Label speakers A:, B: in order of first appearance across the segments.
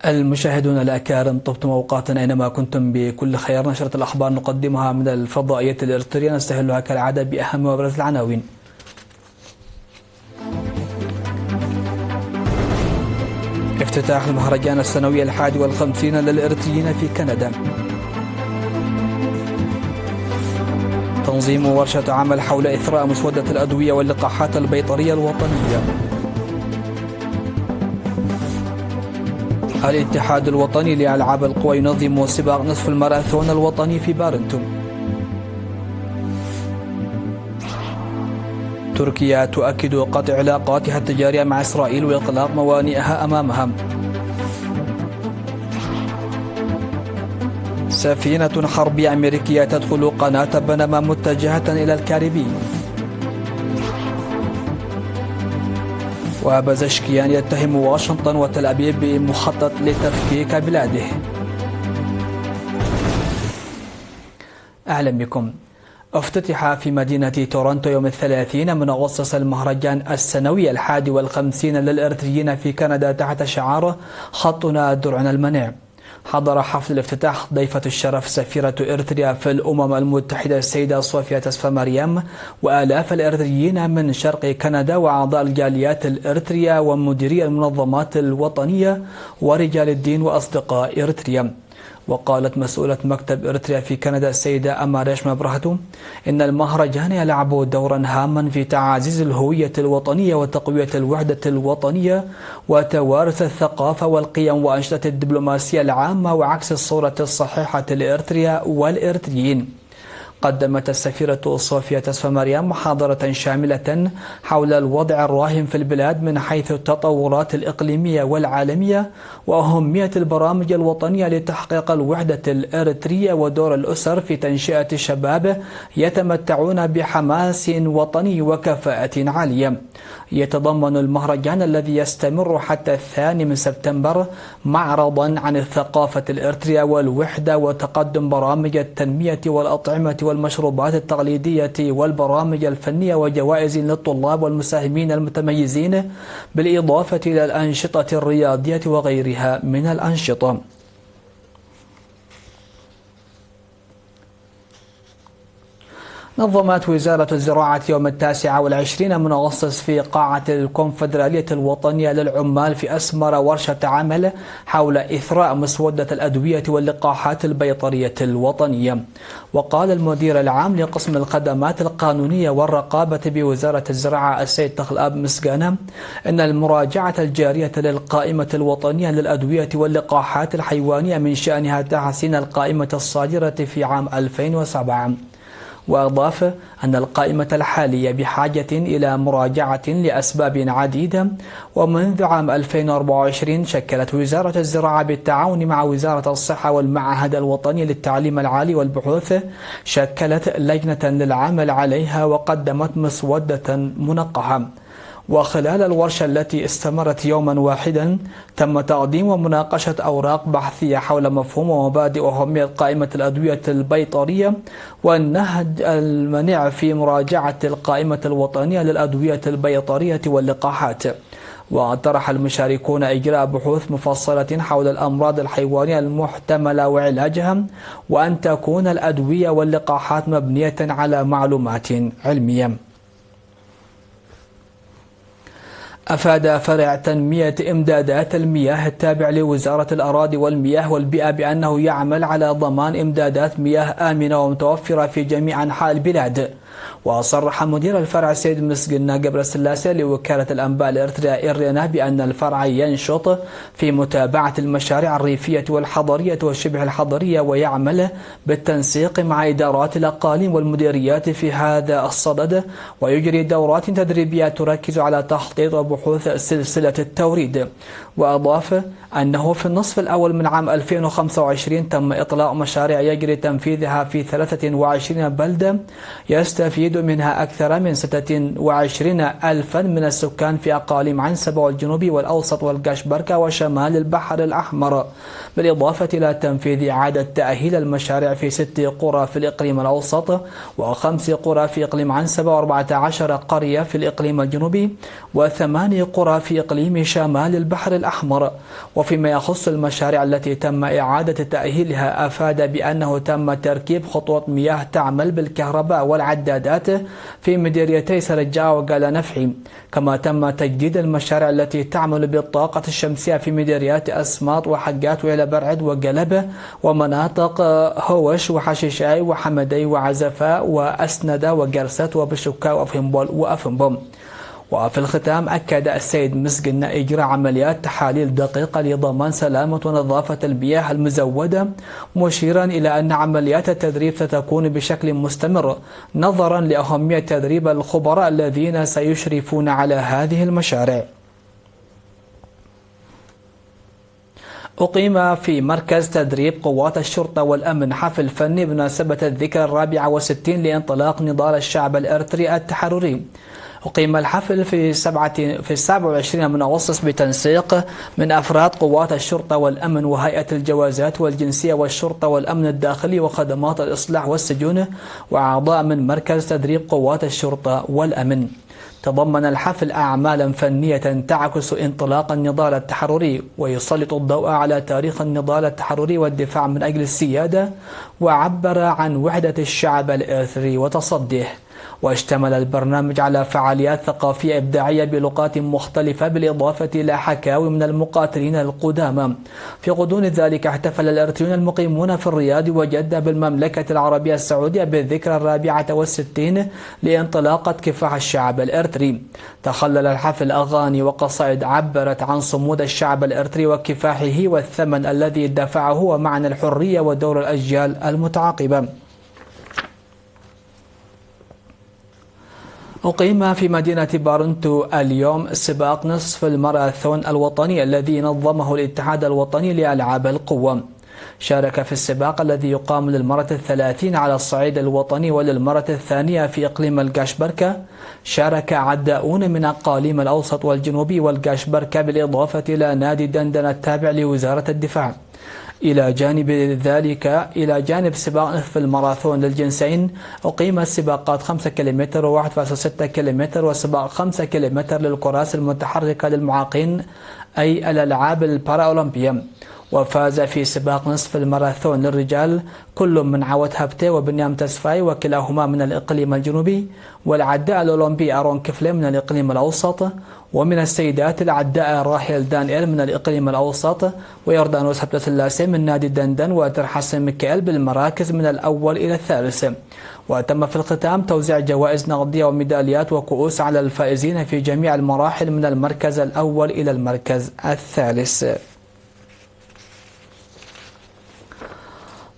A: المشاهدون الأكارم، طبتم أوقاتنا أينما كنتم بكل خير. نشرة الأخبار نقدمها من الفضائية الإريترية، نستهلها كالعادة بأهم وأبرز العناوين. افتتاح المهرجان السنوي 51 للإريتريين في كندا. تنظيم ورشة عمل حول إثراء مسودة الأدوية واللقاحات البيطرية الوطنية. الاتحاد الوطني لألعاب القوى ينظم سباق نصف الماراثون الوطني في بارنتو. تركيا تؤكد قطع علاقاتها التجارية مع إسرائيل وإغلاق موانئها أمامها. سفينة حربية أمريكية تدخل قناة بنما متجهة إلى الكاريبي. وبزشكيان يتهم واشنطن وتل أبيب بمخطط لتفكيك بلاده. أهلا بكم. افتتح في مدينة تورونتو يوم 30 من أغسطس المهرجان السنوي 51 للإريتريين في كندا تحت شعار خطنا درعنا المنع. حضر حفل الافتتاح ضيفة الشرف سفيرة إريتريا في الأمم المتحدة السيدة صوفيا تسفاماريام، وآلاف الإريتريين من شرق كندا وأعضاء الجاليات الإريترية ومديري المنظمات الوطنية ورجال الدين وأصدقاء إريتريا. وقالت مسؤولة مكتب إريتريا في كندا السيدة أماريش مبرهتو إن المهرجان يلعب دورا هاما في تعزيز الهوية الوطنية وتقوية الوحدة الوطنية وتوارث الثقافة والقيم وأنشطة الدبلوماسية العامة وعكس الصورة الصحيحة لإريتريا والإريتريين. قدمت السفيرة صوفيا تسفاماريام محاضرة شاملة حول الوضع الراهن في البلاد من حيث التطورات الإقليمية والعالمية وأهمية البرامج الوطنية لتحقيق الوحدة الإريترية ودور الأسر في تنشئة شباب يتمتعون بحماس وطني وكفاءة عالية. يتضمن المهرجان الذي يستمر حتى 2 سبتمبر معرضا عن الثقافة الإريترية والوحدة وتقدم برامج التنمية والأطعمة والمشروبات التقليدية والبرامج الفنية وجوائز للطلاب والمساهمين المتميزين، بالإضافة إلى الأنشطة الرياضية وغيرها من الأنشطة. نظمت وزارة الزراعة يوم 29 من أغسطس في قاعة الكونفدرالية الوطنية للعمال في أسمر ورشة عمل حول إثراء مسودة الأدوية واللقاحات البيطرية الوطنية. وقال المدير العام لقسم الخدمات القانونية والرقابة بوزارة الزراعة السيد تخلاب مسقانة إن المراجعة الجارية للقائمة الوطنية للأدوية واللقاحات الحيوانية من شأنها تحسين القائمة الصادرة في عام 2007. وأضاف أن القائمة الحالية بحاجة إلى مراجعة لأسباب عديدة. ومنذ عام 2024 شكلت وزارة الزراعة بالتعاون مع وزارة الصحة والمعهد الوطني للتعليم العالي والبحوث شكلت لجنة للعمل عليها وقدمت مسودة منقحة. وخلال الورشة التي استمرت يوما واحدا تم تقديم ومناقشة أوراق بحثية حول مفهوم ومبادئ وأهمية قائمة الأدوية البيطرية والنهج المنع في مراجعة القائمة الوطنية للأدوية البيطرية واللقاحات. وطرح المشاركون إجراء بحوث مفصلة حول الأمراض الحيوانية المحتملة وعلاجها، وأن تكون الأدوية واللقاحات مبنية على معلومات علمية. أفاد فرع تنمية إمدادات المياه التابع لوزارة الأراضي والمياه والبيئة بأنه يعمل على ضمان إمدادات مياه آمنة ومتوفرة في جميع أنحاء البلاد. وصرح مدير الفرع السيد مسقنا قبر السلاسة لوكالة الأنباء الإريترية إرينا بأن الفرع ينشط في متابعة المشاريع الريفية والحضرية والشبه الحضرية ويعمل بالتنسيق مع إدارات الأقاليم والمديريات في هذا الصدد، ويجري دورات تدريبية تركز على تخطيط وبحوث سلسلة التوريد. وأضاف أنه في النصف الأول من عام 2025 تم إطلاق مشاريع يجري تنفيذها في 23 بلدة يستفيد منها أكثر من 26 ألفا من السكان في أقاليم عنسبة والجنوب والأوسط والقشبركة وشمال البحر الأحمر، بالإضافة إلى تنفيذ إعادة تأهيل المشاريع في 6 قرى في الإقليم الأوسط و5 قرى في إقليم عنسبة و14 قرية في الإقليم الجنوبي و8 قرى في إقليم شمال البحر الأحمر. وفيما يخص المشاريع التي تم إعادة تأهيلها، أفاد بأنه تم تركيب خطوط مياه تعمل بالكهرباء والعدادات في مديريتي سرجاء وقال نفحي، كما تم تجديد المشاريع التي تعمل بالطاقة الشمسية في مديريات أسماط وحقات وعلى برعد وقلبة ومناطق هوش وحشيشاي وحمدي وعزفاء وأسندة وقرست وبشكا وأفنبول وأفنبوم. وفي الختام أكد السيد مسجن إجراء عمليات تحاليل دقيقة لضمان سلامة ونظافة المياه المزودة، مشيرا إلى أن عمليات التدريب ستكون بشكل مستمر نظرا لأهمية تدريب الخبراء الذين سيشرفون على هذه المشاريع. أقيم في مركز تدريب قوات الشرطة والأمن حفل فني بمناسبة الذكرى 64 لانطلاق نضال الشعب الإريتري التحرري. أقيم الحفل في 27 من أغسطس بتنسيق من أفراد قوات الشرطة والأمن وهيئة الجوازات والجنسية والشرطة والأمن الداخلي وخدمات الإصلاح والسجون وأعضاء من مركز تدريب قوات الشرطة والأمن. تضمن الحفل أعمالا فنية تعكس انطلاق النضال التحرري ويسلط الضوء على تاريخ النضال التحرري والدفاع من أجل السيادة، وعبر عن وحدة الشعب الإريتري وتصديه. واشتمل البرنامج على فعاليات ثقافية إبداعية بلغات مختلفة بالإضافة إلى حكاوي من المقاتلين القدامى. في غضون ذلك احتفل الإريتريون المقيمون في الرياض وجدة بالمملكة العربية السعودية بالذكرى 64 لانطلاقة كفاح الشعب الإريتري. تخلل الحفل أغاني وقصائد عبرت عن صمود الشعب الإريتري وكفاحه والثمن الذي دفعه ومعنى الحرية ودور الأجيال المتعاقبة. أقيم في مدينة بارنتو اليوم سباق نصف الماراثون الوطني الذي نظمه الاتحاد الوطني لألعاب القوة. شارك في السباق الذي يقام للمرة 30 على الصعيد الوطني وللمرة الثانية في إقليم القاشبركة، شارك عداؤون من أقاليم الأوسط والجنوبي والقاشبركة بالإضافة إلى نادي دندن التابع لوزارة الدفاع. إلى جانب سباق نصف الماراثون للجنسين، أقيمت سباقات 5 كيلومتر و1.6 كيلومتر وسباق 5 كيلومتر للكراسي المتحركة للمعاقين أي الألعاب البارالمبية. وفاز في سباق نصف الماراثون للرجال كل من عوض هبتي وبنيام تسفاي وكلاهما من الإقليم الجنوبي، والعداء الأولمبي أرون كفلي من الإقليم الأوسط، ومن السيدات العداء راحيل دانيال من الإقليم الأوسط، ويردانوس هبتة اللاسي من نادي دندن، وترحسن ميكائيل بالمراكز من الأول إلى الثالث. وتم في الختام توزيع جوائز نقدية وميداليات وكؤوس على الفائزين في جميع المراحل من المركز الأول إلى المركز الثالث.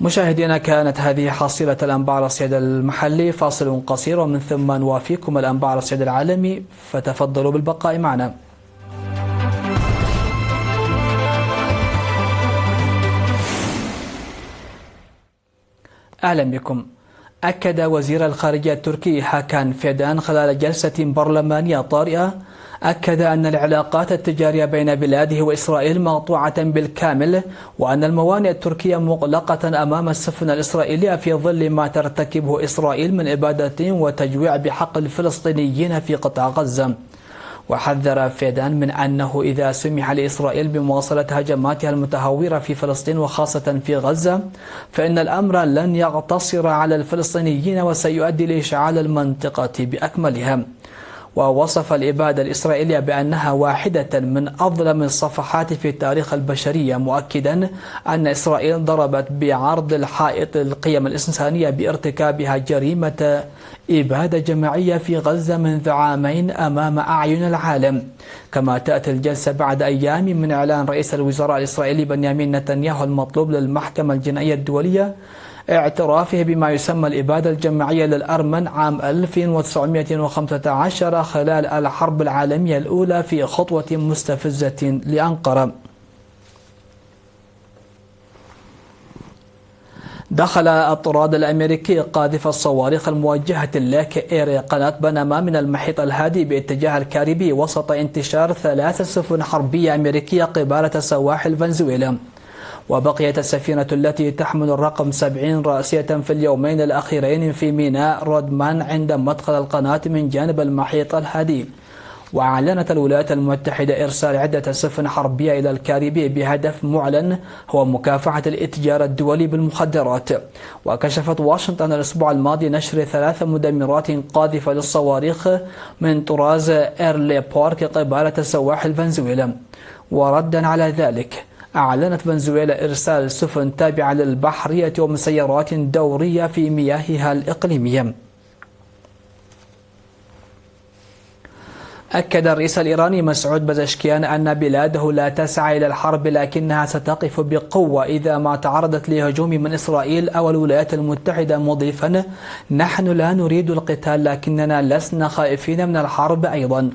A: مشاهدينا، كانت هذه حصيلة الأنباء على الصعيد المحلي. فاصل قصير ومن ثم نوافيكم الأنباء على الصعيد العالمي، فتفضلوا بالبقاء معنا. أهلا بكم. أكد وزير الخارجية التركي هاكان فيدان خلال جلسة برلمانية طارئة أكد أن العلاقات التجارية بين بلاده وإسرائيل مقطوعة بالكامل، وأن الموانئ التركية مغلقة أمام السفن الإسرائيلية في ظل ما ترتكبه إسرائيل من إبادة وتجويع بحق الفلسطينيين في قطاع غزة. وحذر فيدان من أنه إذا سمح لإسرائيل بمواصلة هجماتها المتهورة في فلسطين وخاصة في غزة، فإن الأمر لن يقتصر على الفلسطينيين وسيؤدي لإشعال المنطقة بأكملها. ووصف الإبادة الإسرائيلية بأنها واحدة من أظلم الصفحات في تاريخ البشرية، مؤكدا أن إسرائيل ضربت بعرض الحائط القيم الإنسانية بارتكابها جريمة إبادة جماعية في غزة منذ عامين أمام أعين العالم. كما تأتي الجلسة بعد أيام من إعلان رئيس الوزراء الإسرائيلي بنيامين نتنياهو المطلوب للمحكمة الجنائية الدولية اعترافه بما يسمى الإبادة الجماعية للأرمن عام 1915 خلال الحرب العالمية الأولى في خطوة مستفزة لأنقرة. دخل الطراد الأمريكي قاذف الصواريخ الموجهة لك إير قناة بنما من المحيط الهادي باتجاه الكاريبي وسط انتشار 3 سفن حربية أمريكية قبالة سواحل فنزويلا. وبقيت السفينة التي تحمل الرقم 70 رأسية في اليومين الأخيرين في ميناء رودمان عند مدخل القناة من جانب المحيط الهادي. وأعلنت الولايات المتحدة إرسال عدة سفن حربية إلى الكاريبي بهدف معلن هو مكافحة الاتجار الدولي بالمخدرات. وكشفت واشنطن الأسبوع الماضي نشر 3 مدمرات قاذفة للصواريخ من طراز إيرلي بارك قبالة سواحل فنزويلا. وردا على ذلك أعلنت فنزويلا إرسال سفن تابعة للبحرية ومسيرات دورية في مياهها الإقليمية. أكد الرئيس الإيراني مسعود بزشكيان أن بلاده لا تسعى إلى الحرب لكنها ستقف بقوة إذا ما تعرضت لهجوم من إسرائيل أو الولايات المتحدة، مضيفا: نحن لا نريد القتال لكننا لسنا خائفين من الحرب أيضا.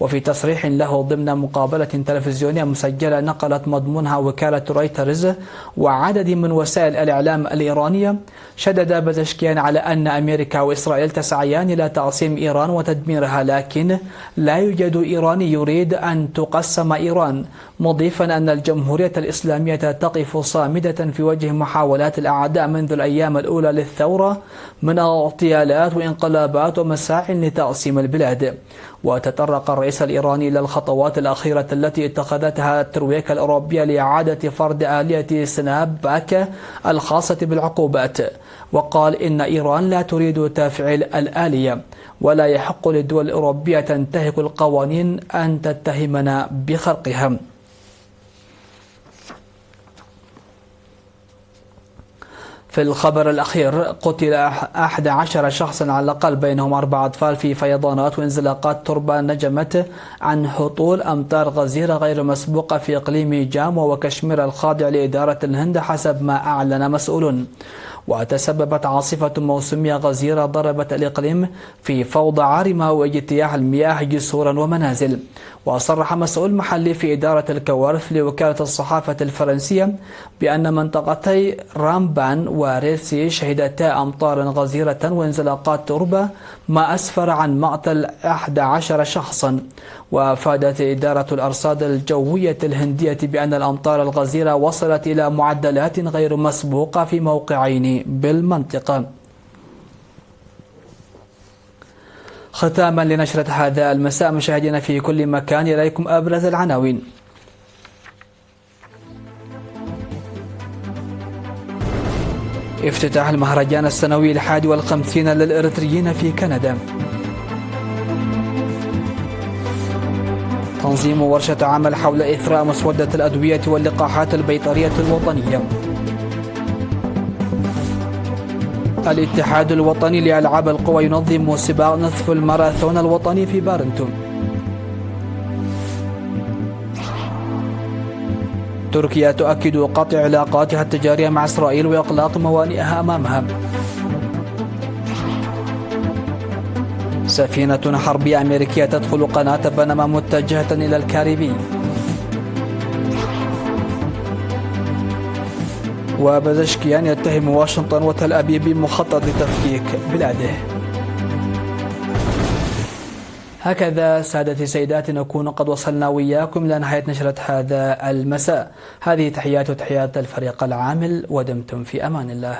A: وفي تصريح له ضمن مقابلة تلفزيونية مسجلة نقلت مضمونها وكالة رويترز وعدد من وسائل الإعلام الإيرانية، شدد بزشكيان على أن أمريكا وإسرائيل تسعيان إلى تعصيم إيران وتدميرها، لكن لا يوجد إيراني يريد أن تقسم إيران، مضيفا أن الجمهورية الإسلامية تقف صامدة في وجه محاولات الأعداء منذ الأيام الأولى للثورة من اغتيالات وانقلابات ومساع لتقسيم البلاد. وتطرق الرئيس الإيراني إلى الخطوات الأخيرة التي اتخذتها الترويكا الأوروبية لإعادة فرض آلية سناب باك الخاصة بالعقوبات، وقال إن إيران لا تريد تفعيل الآلية ولا يحق للدول الأوروبية تنتهك القوانين أن تتهمنا بخرقها. في الخبر الأخير قتل 11 شخصا على الأقل بينهم 4 أطفال في فيضانات وانزلاقات تربة نجمت عن هطول أمطار غزيرة غير مسبوقة في إقليم جامو وكشمير الخاضع لإدارة الهند حسب ما أعلن مسؤول. وتسببت عاصفة موسمية غزيرة ضربت الإقليم في فوضى عارمة واجتياح المياه جسورا ومنازل. وصرح مسؤول محلي في إدارة الكوارث لوكالة الصحافة الفرنسية بأن منطقتي رامبان وريسي شهدتا أمطار غزيرة وانزلاقات تربة ما أسفر عن مقتل 11 شخصا. وأفادت إدارة الأرصاد الجوية الهندية بأن الأمطار الغزيرة وصلت إلى معدلات غير مسبوقة في موقعين بالمنطقة. ختاما لنشرة هذا المساء مشاهدينا في كل مكان، إليكم أبرز العناوين. افتتاح المهرجان السنوي 51 للإريتريين في كندا. تنظيم ورشة عمل حول إثراء مسودة الأدوية واللقاحات البيطرية الوطنية. الاتحاد الوطني لألعاب القوى ينظم سباق نصف الماراثون الوطني في بارنتون. تركيا تؤكد قطع علاقاتها التجارية مع إسرائيل وإغلاق موانئها أمامها. سفينة حربية أمريكية تدخل قناة بنما متجهة إلى الكاريبي. وبزشكيان يتهم واشنطن وتل أبيب بمخطط لتفكيك بلاده. هكذا سادتي سيداتي نكون قد وصلنا وياكم إلى نهاية نشرة هذا المساء. هذه تحيات الفريق العامل ودمتم في أمان الله.